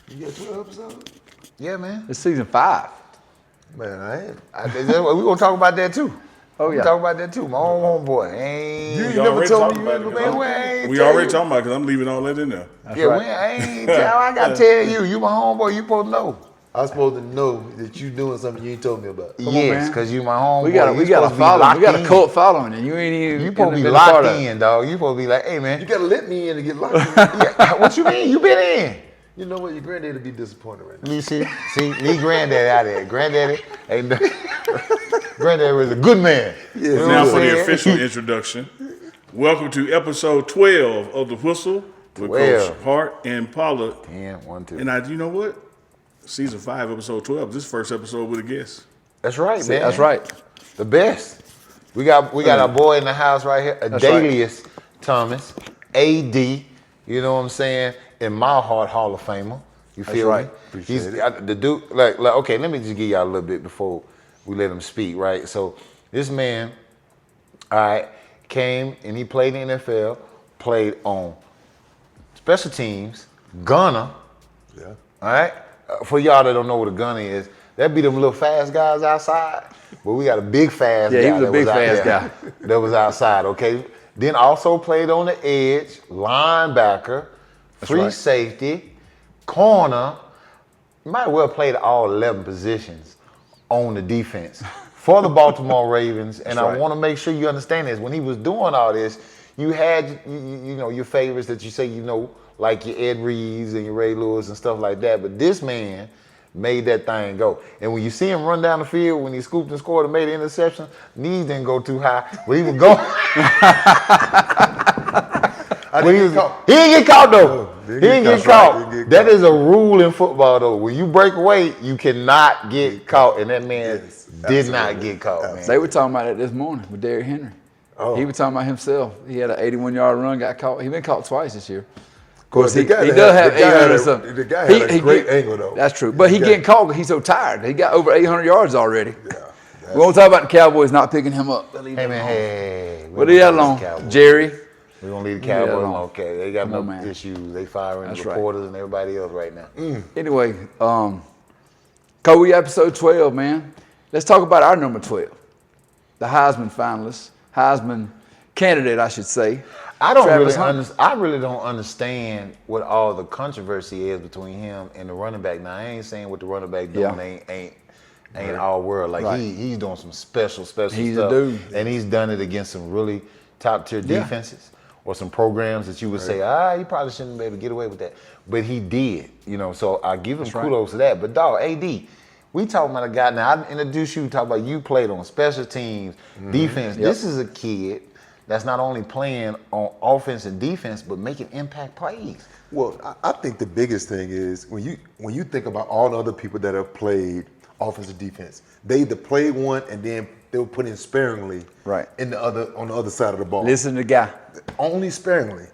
You got 12 episodes? Yeah, man. It's season 5. Man, We're gonna talk about that too. Oh, We yeah. talk about that too. My own homeboy. Ain't You never told me about you it, man, we ain't we tell already you. talking about it because I'm leaving all that in there. That's Yeah, right. we ain't tell. I gotta tell you. You my homeboy. You supposed to know. I was supposed to know that you doing something you ain't told me about. Come on, Yes, man. because you my homeboy. We got a following. We got a cult following, and you ain't even. You supposed to be been a part locked of it. in, dog. You supposed to be like, hey, man. You gotta let me in to get locked in. Yeah, what you mean? You been in? You know what? Your granddaddy would be disappointed right now. Me see, leave granddaddy out of there. Granddaddy ain't. Granddaddy was a good man. Yeah, You know Now what for I'm the saying? official introduction. Welcome to episode 12 of The Whistle with 12. Coach Hart and Paula. 10, 1, 2. And you know what? Season 5, episode 12. This first episode with a guest. That's right, man. That's right. The best. We got our boy in the house right here, Adalius Thomas, AD. You know what I'm saying? In my heart, Hall of Famer. You feel right. me? Appreciate it. The dude. Like, okay. Let me just give y'all a little bit before we let him speak. Right. So this man, all right, came and he played in the NFL, played on special teams, gunner. Yeah. All right. For y'all that don't know what a gunner is, that be them little fast guys outside. But we got a big fast guy. Yeah, he was a big out fast there guy. that was outside. Okay. Then also played on the edge, linebacker, free right. safety, corner. Might well played all 11 positions on the defense for the Baltimore Ravens. And I want to make sure you understand this. When he was doing all this, you had you know your favorites that you say you know, like your Ed Reeves and your Ray Lewis and stuff like that. But this man made that thing go. And when you see him run down the field, when he scooped and scored and made an interception, knees didn't go too high, but he was going. He didn't get caught though. He didn't get caught. That is a rule in football though. When you break away, you cannot get caught. And that man did not get caught, man. They were talking about it this morning with Derrick Henry. Oh. He was talking about himself. He had an 81-yard run, got caught. He been caught twice this year. Of course, The he guy does have the guy 800 had or a- something. The guy had a great angle though. That's true. But he getting caught because he's so tired. He got over 800 yards already. Yeah. We won't talk about the Cowboys not picking him up. Hey man, hey. We'll leave that alone. Jerry. We're gonna leave the Leave that Cowboys alone. alone. Okay, they got Come on, enough man. issues. They firing That's right. reporters and everybody else right now. Anyway, Kobe episode 12, man. Let's talk about our number 12. The Heisman finalist. Heisman candidate, I should say. I Travis Hunter. really don't understand what all the controversy is between him and the running back. Now I ain't saying what the running back doing ain't all world. Like Right. he's doing some special He's stuff. a dude. And he's done it against some really top tier Yeah. defenses or some programs that you would say, he probably shouldn't be able to get away with that. But he did, you know, so I give him kudos to that. But dog, AD, we talking about a guy, now I introduced you, talk about you played on special teams, defense. Yep. This is a kid that's not only playing on offense and defense, but making impact plays. Well, I think the biggest thing is when you think about all the other people that have played offense and defense, they either played one and then they were put in sparingly Right. on the other side of the ball. Listen to the guy. Only sparingly.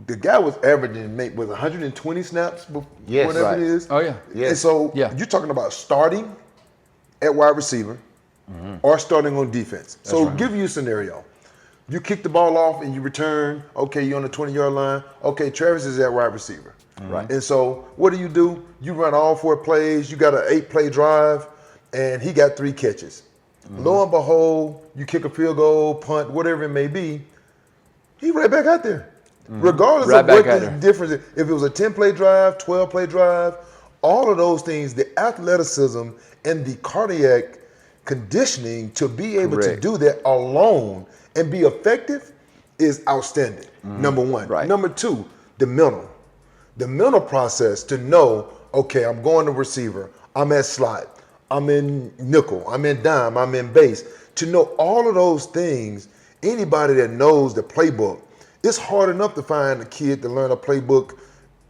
The guy was averaging 120 snaps, Yes. whatever Right. it is. Oh, yeah. Yes. And so Yeah. you're talking about starting at wide receiver or starting on defense. So give you a scenario. You kick the ball off and you return. Okay, you're on the 20-yard line. Okay, Travis is at wide receiver. Right. And so what do? You run all 4 plays. You got an 8-play drive, and he got 3 catches. Lo and behold, you kick a field goal, punt, whatever it may be, he right back out there. Regardless Right of what back out the there. difference is. If it was a 10-play drive, 12-play drive, all of those things, the athleticism and the cardiac conditioning to be able to Correct. do that alone and be effective is outstanding, number one. Right. Number 2, the mental process to know, okay, I'm going to receiver, I'm at slot, I'm in nickel, I'm in dime, I'm in base. To know all of those things, anybody that knows the playbook, it's hard enough to find a kid to learn a playbook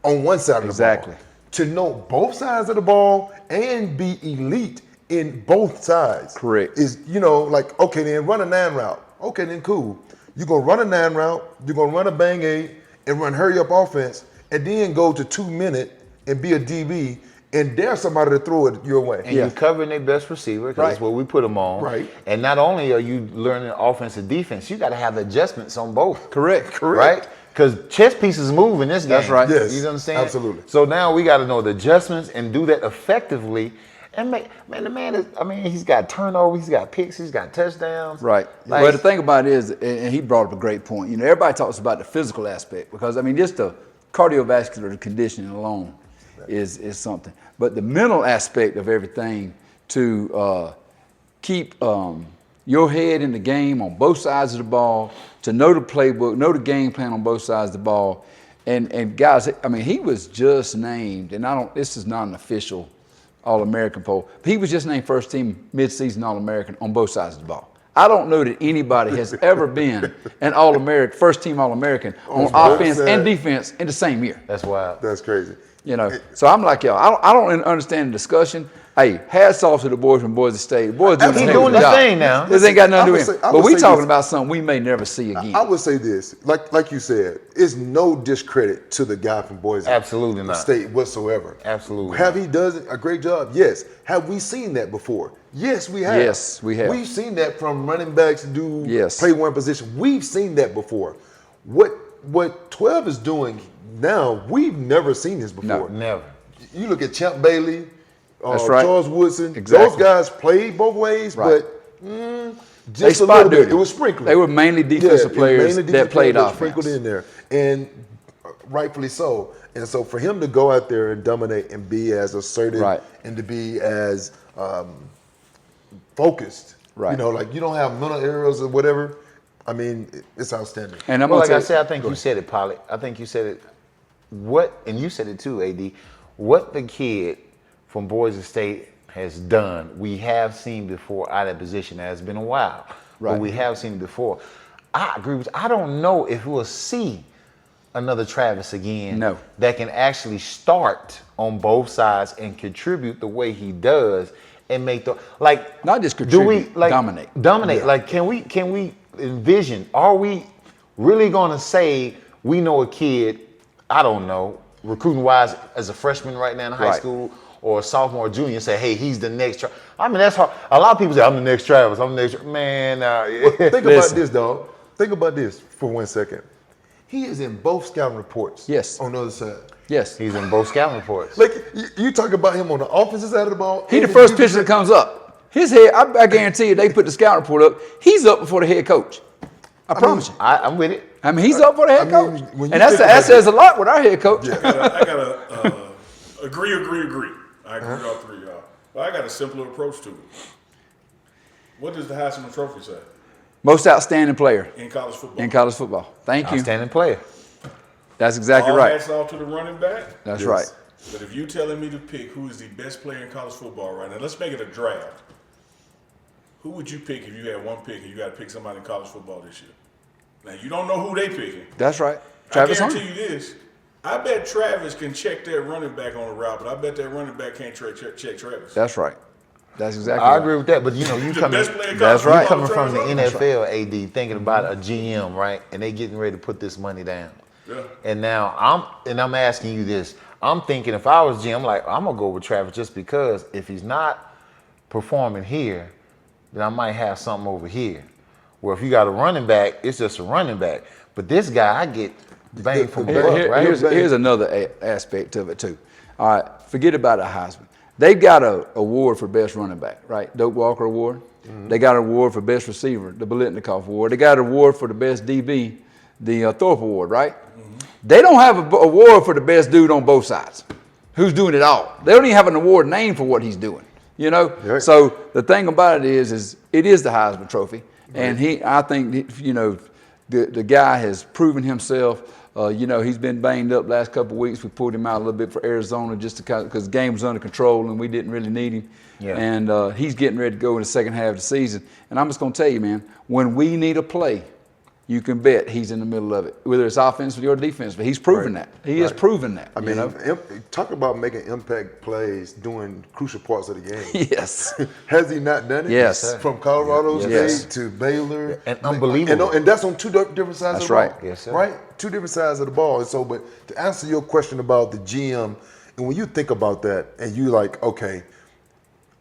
on one side of the Exactly. ball. To know both sides of the ball and be elite in both sides. Correct. Is, like, okay, then run a 9 route. Okay, then cool. You're going to run a 9 route, you're going to run a bang 8 and run hurry up offense, and then go to 2 minute and be a DB and dare somebody to throw it your way. And you're covering their best receiver, because that's what we put them on. Right. And not only are you learning offense and defense, you got to have adjustments on both. Correct. Right? Because chess pieces move in this game. That's right. Yes, You understand? absolutely. So now we got to know the adjustments and do that effectively. And the man is, I mean, he's got turnovers, he's got picks, he's got touchdowns. Right. Like, But the thing about it is, and he brought up a great point. You know, everybody talks about the physical aspect because, I mean, just the cardiovascular conditioning alone is something. But the mental aspect of everything to keep your head in the game on both sides of the ball, to know the playbook, know the game plan on both sides of the ball. And guys, I mean, he was just named, and this is not an official All-American poll. But he was just named first team midseason All-American on both sides of the ball. I don't know that anybody has ever been an All-American, first team All-American on offense and defense in the same year. that's wild. That's crazy. You know, so I'm like, y'all, I don't understand the discussion. Hey, hats off to the boys from Boise State. The boys He's doing his thing now. This ain't got nothing to do with it. I But would we say talking this. about something we may never see again. I would say this, like you said, it's no discredit to the guy from Boise Absolutely not. State whatsoever. Absolutely Have not. he does a great job? Yes. Have we seen that before? Yes, we have. Yes, we have. We've seen that from running backs do Yes. play one position. We've seen that before. What 12 is doing now, we've never seen this before. Never. You look at Champ Bailey, That's right. Charles Woodson. Exactly. Those guys played both ways, Right. but They just a spot little bit. duty. It was sprinkling. They were mainly defensive it was players mainly that defensive played players offense. sprinkled in there, and rightfully so. And so for him to go out there and dominate and be as assertive Right. and to be as focused, Right. you know, like you don't have mental errors or whatever. I mean, it's outstanding. And I'm Well, gonna like I tell said, I think you said it, Polly. I think you said it. And you said it too, AD. What the kid from Boise State has done, we have seen before out of position. It has been a while, Right. but we have seen it before. I agree with you. I don't know if we'll see another Travis again. No. That can actually start on both sides and contribute the way he does and make the like. Not just do we contribute, like dominate. Dominate. Yeah. Like, can we envision? Are we really gonna say we know a kid? I don't know, recruiting wise, as a freshman right now in high Right. school or a sophomore or junior, and say, hey, he's the next. I mean, that's hard. A lot of people say, I'm the next Travis. I'm the next. Man, Think about Listen. this, dog. Think about this for 1 second. He is in both scouting reports. Yes. On the other side. Yes. he's in both scouting reports. Like you talk about him on the offensive side of the ball. He the and first defensive pitcher that comes up. His head, I guarantee you, they put the scout report up. He's up before the head coach. I promise you. I'm with it. I mean, he's up for the head I coach. mean, when you And that think about says a lot with our head coach. I gotta agree. I agree with all three of y'all. But I got a simpler approach to it. What does the Heisman Trophy say Most outstanding player in college football? in college football. Thank you. Outstanding player. That's exactly All right. hats off to the running back. That's Yes. right. But if you're telling me to pick who is the best player in college football right now, let's make it a draft. Who would you pick if you had one pick and you got to pick somebody in college football this year? Now, you don't know who they picking. That's right. Travis I guarantee Hunter. you this. I bet Travis can check that running back on the route, but I bet that running back can't check Travis. That's right. That's exactly I right. agree with that, but you know, you the coming, best player in That's college right. you football, coming from the Travis Hunter. NFL, AD, thinking about a GM, right? And they getting ready to put this money down. Yeah. And now I'm asking you this. I'm thinking if I was GM, I'm like, I'm gonna go with Travis just because if he's not performing here, then I might have something over here. Where if you got a running back, it's just a running back. But this guy, I get bang for Here- buck, right? Here's another aspect of it too. All right, forget about a Heisman. They've got an award for best running back, right? Doak Walker Award. They got an award for best receiver, the Biletnikoff Award. They got an award for the best DB, the Thorpe Award, right? They don't have an award for the best dude on both sides, who's doing it all. They don't even have an award named for what he's doing, you know? Right. So the thing about it is it is the Heisman Trophy. And I think, you know, the guy has proven himself. You know, he's been banged up last couple of weeks. We pulled him out a little bit for Arizona just because the game was under control and we didn't really need him. Yeah. And he's getting ready to go in the second half of the season. And I'm just going to tell you, man, when we need a play, you can bet he's in the middle of it, whether it's offensively or defensively. He's proven that. He has proven that. I mean, talk about making impact plays during crucial parts of the game. Yes. Has he not done it? Yes. From Colorado State Yes. to Baylor. And unbelievable. And that's on two different sides That's of the right. ball. Yes, sir. Right? Two different sides of the ball. And so, but to answer your question about the GM, and when you think about that and you like, okay,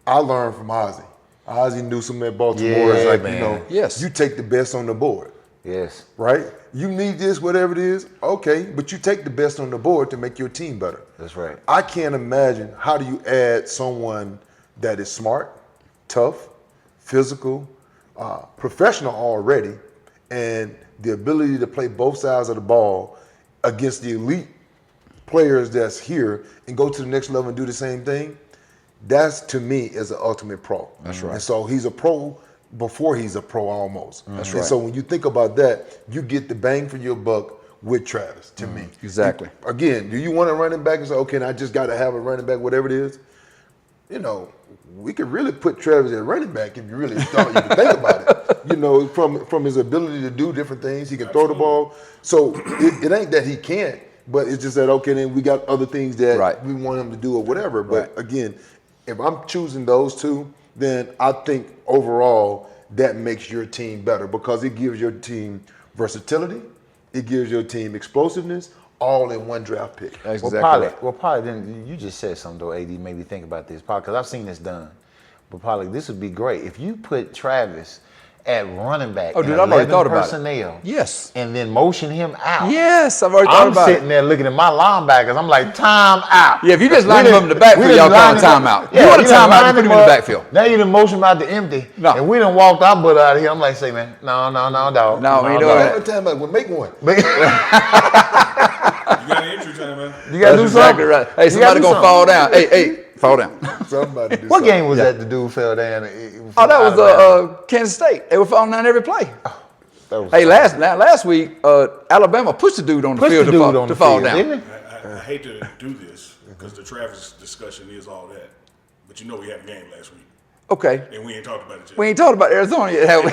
I learned from Ozzie. Ozzie Newsome at Baltimore is Yeah, like, man. you know, Yes. you take the best on the board. Yes. Right? You need this, whatever it is. Okay, but you take the best on the board to make your team better. That's right. I can't imagine how do you add someone that is smart, tough, physical, professional already, and the ability to play both sides of the ball against the elite players that's here and go to the next level and do the same thing. That's, to me, is an ultimate pro. That's right. And so he's a pro before he's a pro almost. That's and right. so when you think about that, you get the bang for your buck with Travis, to me. Exactly. Again, do you want a running back and say, okay, I just got to have a running back, whatever it is? You know, we could really put Travis at running back if you really thought you could think about it. You know, from his ability to do different things, he can throw the ball. So it ain't that he can't, but it's just that, okay, then we got other things that we want him to do or whatever. But again, if I'm choosing those two, then I think overall that makes your team better because it gives your team versatility, it gives your team explosiveness, all in one draft pick. That's Well, exactly right. probably then you just said something though, AD, made me think about this. Probably because I've seen this done. But probably this would be great if you put Travis at running back. Oh, dude, I've already thought about personnel. it. Yes. And then motion him out. Yes, I've already thought about I'm sitting there looking at my linebackers. I'm like, time out. Yeah, if you just line him up in the backfield, y'all call a timeout. You want a timeout, you put him in the backfield. Now you done motion him out to empty. No. And we done walked our butt out of here. I'm like, say, man, no, dog. No, you know Every what? time we'll make one. You got an injury time, man. You got to do That's exactly something. right. Hey, You somebody gotta do gonna fall down. Hey, fall down. Somebody do What something. game was that the dude fell down? Oh, that was Kansas State. They were falling down every play. Hey, last week, Alabama pushed the dude on the field to fall down. I hate to do this because the Travis discussion is all that. But you know we had a game last week. Okay. And we ain't talked about it yet. We ain't talked about Arizona yet, have we?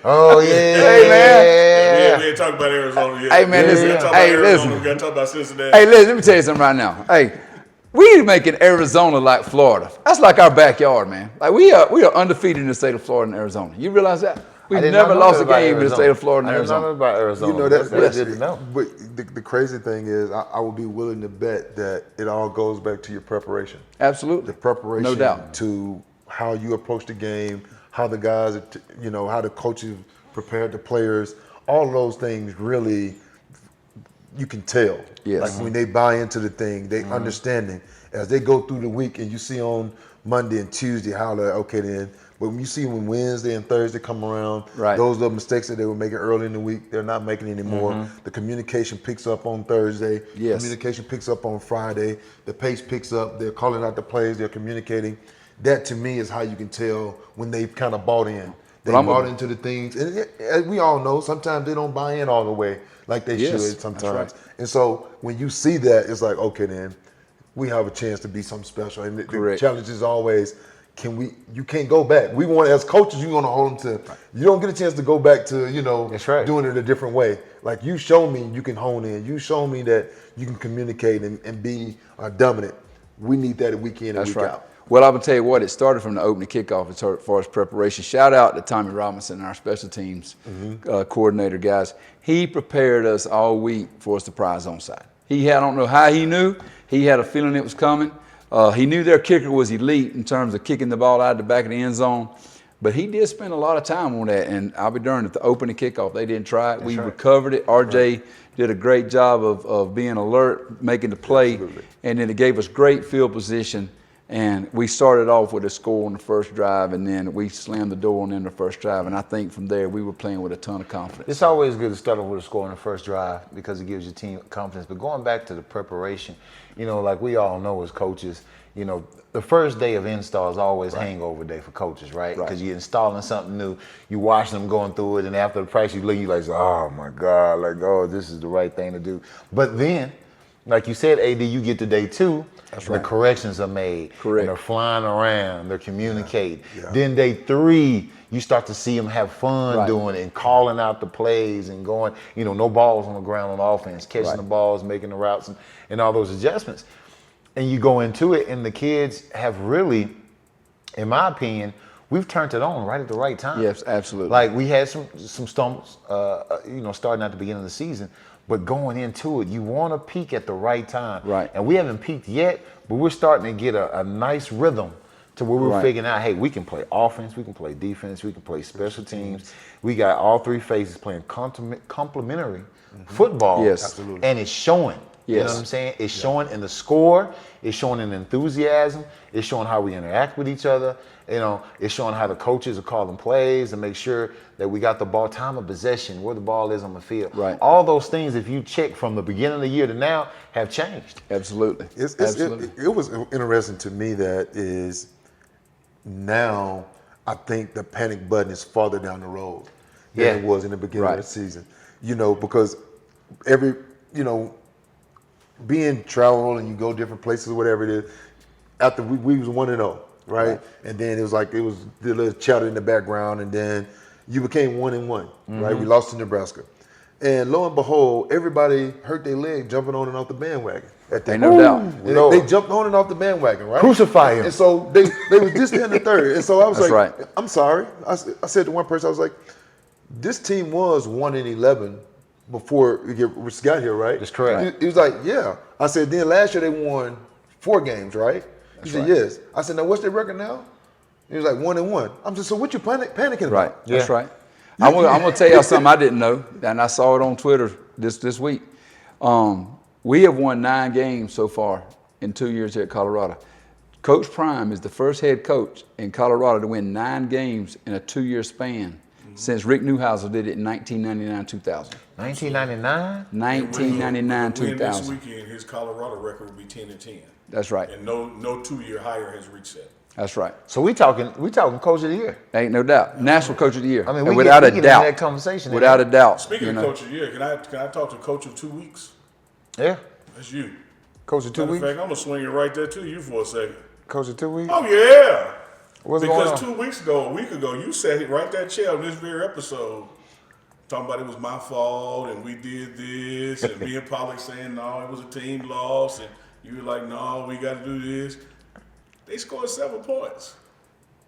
Oh, yeah. Hey, man. We ain't talked about Arizona yet. Hey, man, listen. We gotta talk Hey, about Arizona. listen. We got to talk about Cincinnati. Hey, listen, let me tell you something right now. Hey, we making Arizona like Florida. That's like our backyard, man. Like we are undefeated in the state of Florida and Arizona. You realize that? We've never lost a game in the state of Florida and I didn't know Arizona. about Arizona. You know, that's that's good to know. But the crazy thing is, I would be willing to bet that it all goes back to your preparation. Absolutely. The preparation No doubt. to how you approach the game, how the guys, how the coaches prepared the players. All of those things really, you can tell. Yes. Like when they buy into the thing, they understanding as they go through the week, and you see on Monday and Tuesday how they're okay then. But when you see when Wednesday and Thursday come around, Right. those are mistakes that they were making early in the week, they're not making anymore. The communication picks up on Thursday. Yes. Communication picks up on Friday. The pace picks up. They're calling out the plays. They're communicating. That to me is how you can tell when they've kind of bought in. They bought into the things. And as we all know, sometimes they don't buy in all the way like they Yes, should that's sometimes. right. And so when you see that, it's like, okay, then we have a chance to be something special. And the Correct. challenge is always, you can't go back. We want, as coaches, you want to hold them to, you don't get a chance to go back to, That's right. doing it a different way. Like you show me you can hone in. You show me that you can communicate and be dominant. We need that week in and That's week right. out. Well, I'm gonna tell you what, it started from the opening kickoff as far as preparation. Shout out to Tommy Robinson, our special teams coordinator, guys. He prepared us all week for a surprise onside. I don't know how he knew. He had a feeling it was coming. He knew their kicker was elite in terms of kicking the ball out the back of the end zone. But he did spend a lot of time on that, and I'll be darned, at the opening kickoff, they didn't try it. We recovered it. RJ did a great job of being alert, making the play, and then it gave us great field position. And we started off with a score on the first drive, and then we slammed the door on in the first drive. And I think from there, we were playing with a ton of confidence. It's always good to start off with a score on the first drive because it gives your team confidence. But going back to the preparation, like we all know as coaches, the first day of install is always hangover day for coaches, right? Because you're installing something new, you watch them going through it, and after the practice, you look, you like, oh my God, this is the right thing to do. But then, like you said, AD, you get to day two, the corrections are made. Correct. And they're flying around, they're communicating. Yeah. Then day three, you start to see them have fun doing it and calling out the plays and going, no balls on the ground on offense, catching the balls, making the routes and all those adjustments. And you go into it, and the kids have really, in my opinion, we've turned it on right at the right time. Yes, absolutely. Like we had some stumbles, starting at the beginning of the season, but going into it, you want to peak at the right time. Right. And we haven't peaked yet, but we're starting to get a nice rhythm to where we're Right. figuring out, hey, we can play offense, we can play defense, we can play special teams. We got all three phases playing complementary football. Yes. Absolutely. And it's showing. You know Yes. what I'm saying? It's showing in the score. It's showing in enthusiasm. It's showing how we interact with each other. You know, it's showing how the coaches are calling plays and make sure that we got the ball, time of possession, where the ball is on the field. Right. All those things, if you check from the beginning of the year to now, have changed. Absolutely. Absolutely. It was interesting to me that is now I think the panic button is farther down the road than Yeah. it was in the beginning Right. of the season. You know, because being travel and you go different places or whatever it is, after we was 1-0, right? And then it was the little chatter in the background, and then you became 1-1, right? We lost to Nebraska. And lo and behold, everybody hurt their leg jumping on and off the bandwagon. Ain't no doubt. And they jumped on and off the bandwagon, right? Crucify him. And so they was just in the third. And so I was That's like, right. I'm sorry. I said to one person, I was like, this team was 1-11 before we got here, right? That's correct. He was like, yeah. I said, then last year they won 4 games, right? He said, right. yes. I said, now what's their record now? He was like 1-1. I'm just, so what you panicking Right. about? That's Yeah. right. I'm gonna tell y'all something I didn't know, and I saw it on Twitter this week. We have won 9 games so far in 2 years here at Colorado. Coach Prime is the first head coach in Colorado to win 9 games in a 2-year span since Rick Neuhauser did it in 1999-2000. 1999? 1999-2000. Win this weekend, his Colorado record will be 10-10, That's right. and no 2-year higher has reached that. That's right. So we talking coach of the year. Ain't no doubt. National Coach of the Year. I mean, And we without get a in doubt. that conversation. Without a doubt. Speaking you of know. coach of the year, can I talk to coach of 2 weeks? Yeah. That's you. Coach of 2 Matter of weeks. fact, I'm gonna swing it right there to you for a second. Coach of 2 weeks. Oh yeah. What's going Because on? 2 weeks ago, a week ago, you sat here right that chair on this very episode, talking about it was my fault and we did this, and me and Pollock saying no, it was a team loss, and you were like, no, we got to do this. They scored 7 points.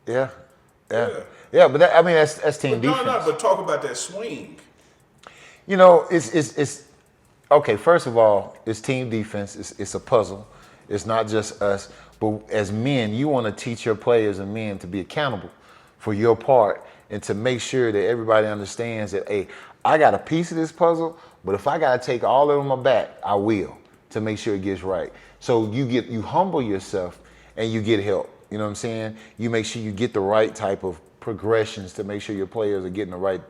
Yeah. Yeah. Yeah, but that's team But defense. but talk about that swing. You know, it's okay. First of all, it's team defense. It's a puzzle. It's not just us, but as men, you want to teach your players and men to be accountable for your part and to make sure that everybody understands that, hey, I got a piece of this puzzle, but if I got to take all of it on my back, I will, to make sure it gets right. So you humble yourself and you get help. You know what I'm saying? You make sure you get the right type of progressions to make sure your players are getting the right,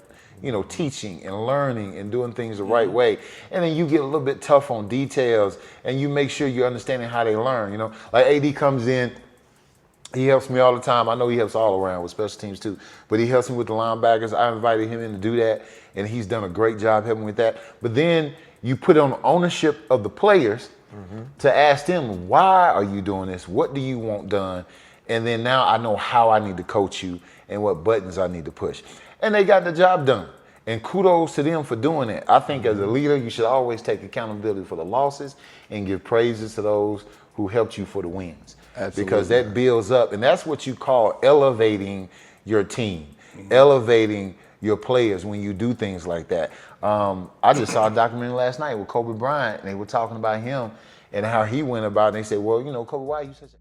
teaching and learning and doing things the right way. And then you get a little bit tough on details and you make sure you're understanding how they learn. Like AD comes in, he helps me all the time. I know he helps all around with special teams too, but he helps me with the linebackers. I invited him in to do that, and he's done a great job helping with that. But then you put on ownership of the players to ask them, why are you doing this? What do you want done? And then now I know how I need to coach you and what buttons I need to push. And they got the job done. And kudos to them for doing that. I think as a leader, you should always take accountability for the losses and give praises to those who helped you for the wins. Absolutely. Because that builds up. And that's what you call elevating your team, elevating your players when you do things like that. I just saw a documentary last night with Kobe Bryant, and they were talking about him and how he went about it. And they said, well, Kobe, why are you such a...